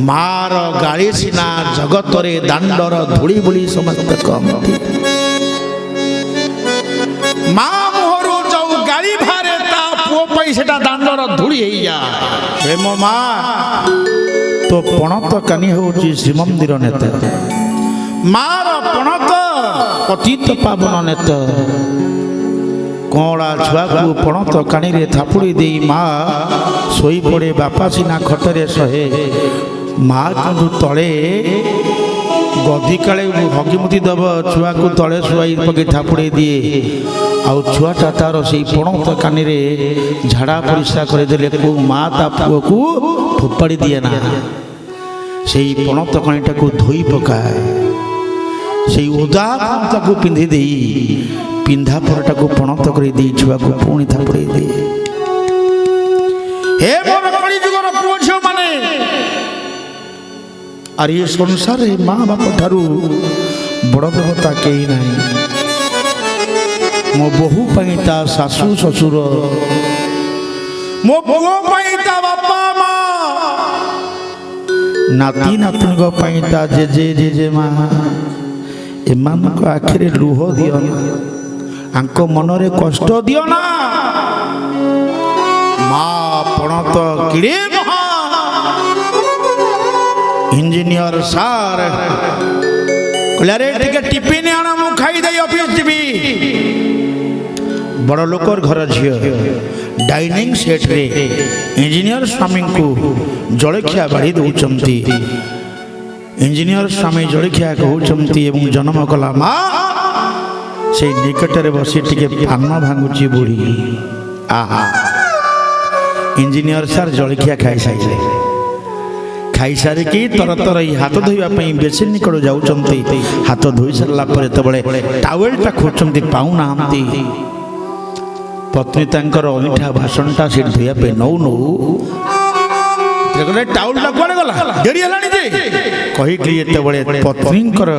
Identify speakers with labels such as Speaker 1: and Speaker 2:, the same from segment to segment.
Speaker 1: मार गाड़ी सिना जगत रे दांडर धूली बोली समस्त कहती माँ मोहर जो गाड़ी भारे ता पुओ पई सेटा दांडर धूली हेई जा हे मो माँ तो पणत कानी होची श्रीमंदिर नेता मार पणत पतित पावन नेता कौड़ा छुआ को पणत कानी रे थापुड़ी दे माँ सोई पड़े बापा सिना खटरे सहे माँ किंतु तले गधी काले हगिमुती दब छुआ को तले शुआई पके थापुड़े दिए आउ छुआटा तार से पणत कानी रे झाड़ा परिस्रा करदेले को माँ ता पुओ को फोपाड़ी दिए ना से पणत कानीटा को धोई पकाए से ओदा पणत को पिंधि दे पिंधा परटा को पणत कर दे छुआ को पुणी थापुड़े दे हे मोर कली जुगर पुओ झियो माने अरे ये संसार रे माँ बाप ठारू बड़ देवता केही नाही मो बहु पाइता सासू ससुर मो पुओ पाइता बापा माँ नाती नातुणी को पाइता जेजे जेजे माँ एमानक आखिरे लुह दियो ना आंको मनरे कष्ट दियो ना माँ पणत किड़े महा इंजीनियर सार कहले टिके टिफिन आना मु खाई दे ऑफिस जीवी बड़ लोकर घर झियो डाइनिंग सेट रे इंजीनियर स्वामी को जलखिया बाड़ी दउचंती इंजीनियर स्वामी जलखिया कहउचंती एवं जन्म कला माँ से निकटरे बसी टिके पान भांगुची बुढ़ी आहा इंजीनियर सार जलखिया खाई साइले खाई सारे की तर तर हाथ धोइबा पई बेसिन निकट जाउचंती हाथ धोई सरला परे तबळे टावेलटा खोचंती पाउ नाहंती पत्नी तांकर अनिठा भाषणटा से धोइबा पे नौ नौ देखले टाउलटा कोने गला डेरी हलानी जे कहि कि एतबळे पत्नीकर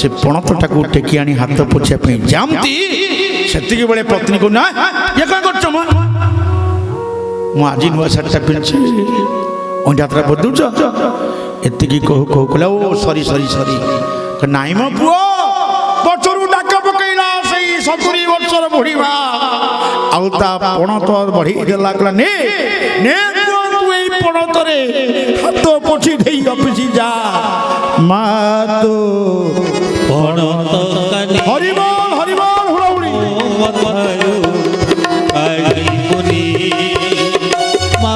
Speaker 1: से पणतटा को टेकी आनी हाथ पोछे पे जामती सेति के बळे पत्नी को ना ये का करछ म आज नुआ शर्टटा पिनछि अंडात्रा बदुच एतिकी कहू कहू कहला ओ सॉरी सॉरी सॉरी नाई मो पुओ पछरु डाक पकैला सही 70 वर्षर बुढ़ीवा आउ ता पणत बढ़ी देला कहला ने पुओ तू एई पणत रे हाथ पोछि देई ऑफिस जा मा तो पणत कानी हरि बोल हुड़ाउड़ी मथायो आई पुनी मा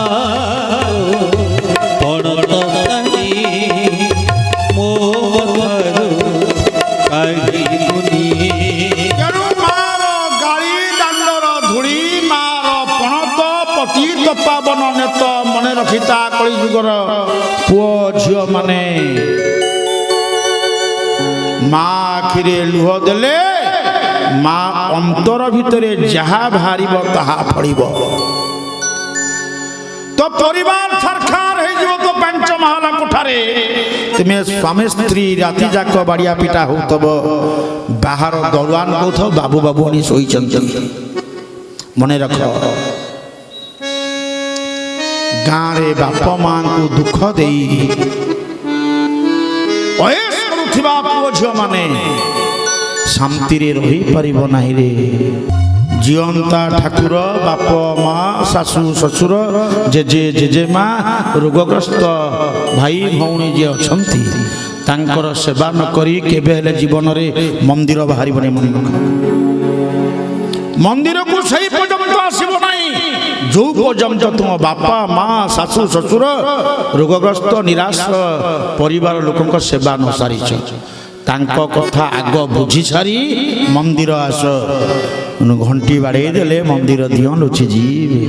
Speaker 1: पावन नेत मन रखिता कली जुगर पुओ झियो माने माँ आखिरे लुह देले माँ अंतर भितरे जहा बाहरिब ताहा फड़िब तो परिवार छरखार हो जीव तो पंच महला कोठारे तुमे स्वामी स्त्री राति जाक बाड़िया पिटा होतब बाहर दरवान कहथब बाबू बाबू आनी सोईचंती मने रख गाँव बापा माँ को दुख दे पुओ झियो माने शांति रे रही परिब नाही रे जीवंता ठाकुर बाप माँ सासू ससुर जेजे जेजे माँ रोगग्रस्त भाई भौणी जे अछंती तांकर सेवा न करी केबे हेले जीवन रे मंदिर बाहरिबने मन मंदिर को सही पर्यंत आसीबो नाही जो पर्यंत तुम बापा माँ सासू ससुर रोगग्रस्त निराश परिवार लोकंक सेवा न सारिछ तांको कथा आग बुझी सारी मंदिर आस घंटी बाड़े देले मंदिर दियो लुचि जी।